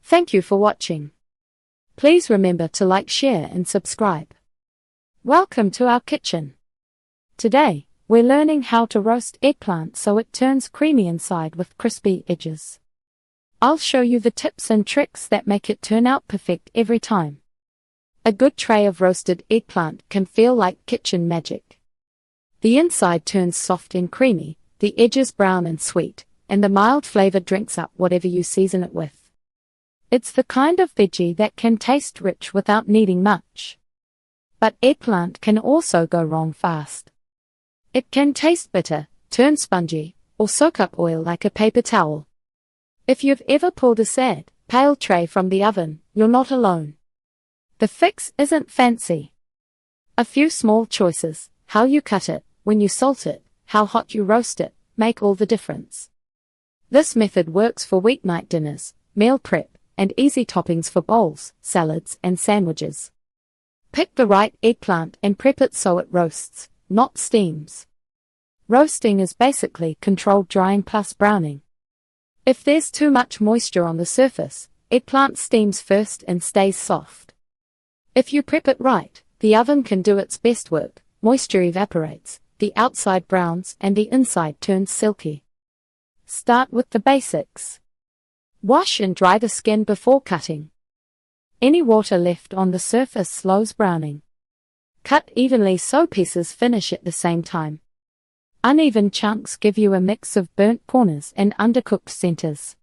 Thank you for watching. Please remember to like, share and subscribe. Welcome to our kitchen. Today, we're learning how to roast eggplant so it turns creamy inside with crispy edges. I'll show you the tips and tricks that make it turn out perfect every time. A good tray of roasted eggplant can feel like kitchen magic. The inside turns soft and creamy, the edges brown and sweet, and the mild flavor drinks up whatever you season it with. It's the kind of veggie that can taste rich without needing much. But eggplant can also go wrong fast. It can taste bitter, turn spongy, or soak up oil like a paper towel. If you've ever pulled a sad, pale tray from the oven, you're not alone. The fix isn't fancy. A few small choices, how you cut it, when you salt it, how hot you roast it, make all the difference. This method works for weeknight dinners, meal prep, and easy toppings for bowls, salads, and sandwiches. Pick the right eggplant and prep it so it roasts, not steams. Roasting is basically controlled drying plus browning. If there's too much moisture on the surface, eggplant steams first and stays soft. If you prep it right, the oven can do its best work, moisture evaporates, the outside browns and the inside turns silky. Start with the basics. Wash and dry the skin before cutting. Any water left on the surface slows browning. Cut evenly so pieces finish at the same time. Uneven chunks give you a mix of burnt corners and undercooked centers.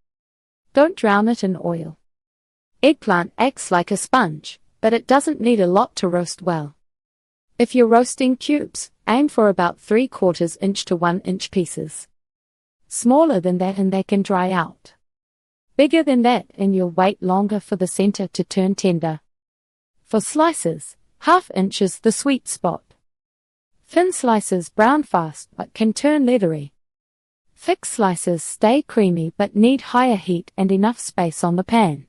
Don't drown it in oil. Eggplant acts like a sponge, but it doesn't need a lot to roast well. If you're roasting cubes, aim for about 3/4 inch to 1 inch pieces. Smaller than that and they can dry out. Bigger than that and you'll wait longer for the center to turn tender. For slices, 1/2 inch is the sweet spot. Thin slices brown fast but can turn leathery. Thick slices stay creamy but need higher heat and enough space on the pan.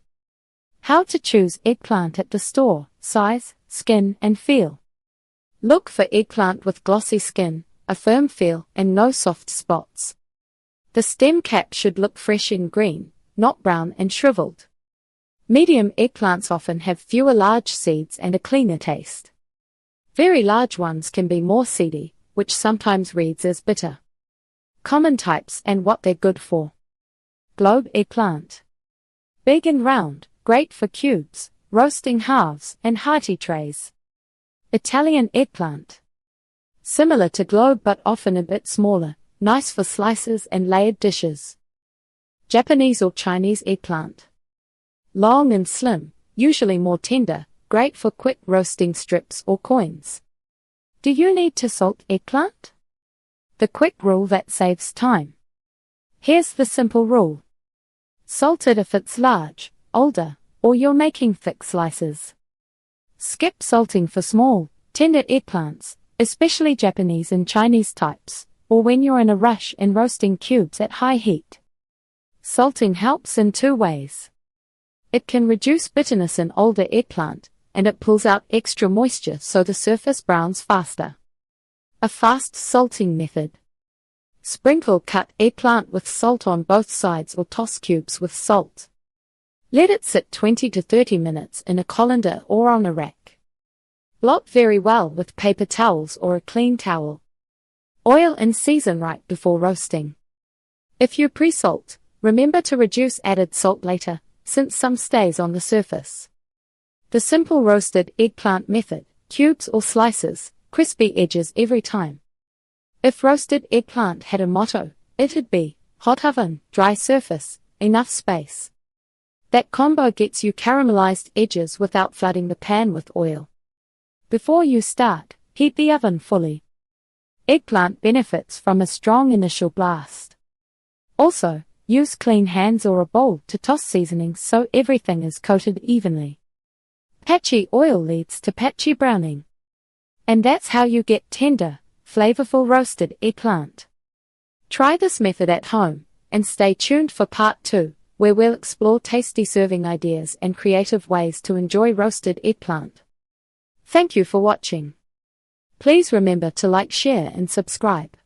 How to choose eggplant at the store: size, skin, and feel. Look for eggplant with glossy skin, a firm feel, and no soft spots. The stem cap should look fresh and green, not brown and shriveled. Medium eggplants often have fewer large seeds and a cleaner taste. Very large ones can be more seedy, which sometimes reads as bitter. Common types and what they're good for. Globe eggplant. Big and round, great for cubes, roasting halves, and hearty trays. Italian eggplant. Similar to globe but often a bit smaller, nice for slices and layered dishes. Japanese or Chinese eggplant. Long and slim, usually more tender, great for quick roasting strips or coins. Do you need to salt eggplant? The quick rule that saves time. Here's the simple rule. Salt it if it's large, older, or you're making thick slices. Skip salting for small, tender eggplants, especially Japanese and Chinese types, or when you're in a rush and roasting cubes at high heat. Salting helps in 2 ways. It can reduce bitterness in older eggplant, and it pulls out extra moisture so the surface browns faster. A fast salting method. Sprinkle cut eggplant with salt on both sides or toss cubes with salt. Let it sit 20 to 30 minutes in a colander or on a rack. Blot very well with paper towels or a clean towel. Oil and season right before roasting. If you pre-salt, remember to reduce added salt later, since some stays on the surface. The simple roasted eggplant method: cubes or slices, crispy edges every time. If roasted eggplant had a motto, it'd be hot oven, dry surface, enough space. That combo gets you caramelized edges without flooding the pan with oil. Before you start, heat the oven fully. Eggplant benefits from a strong initial blast. Also, use clean hands or a bowl to toss seasonings so everything is coated evenly. Patchy oil leads to patchy browning. And that's how you get tender, flavorful roasted eggplant. Try this method at home, and stay tuned for part 2, where we'll explore tasty serving ideas and creative ways to enjoy roasted eggplant. Thank you for watching. Please remember to like, share and subscribe.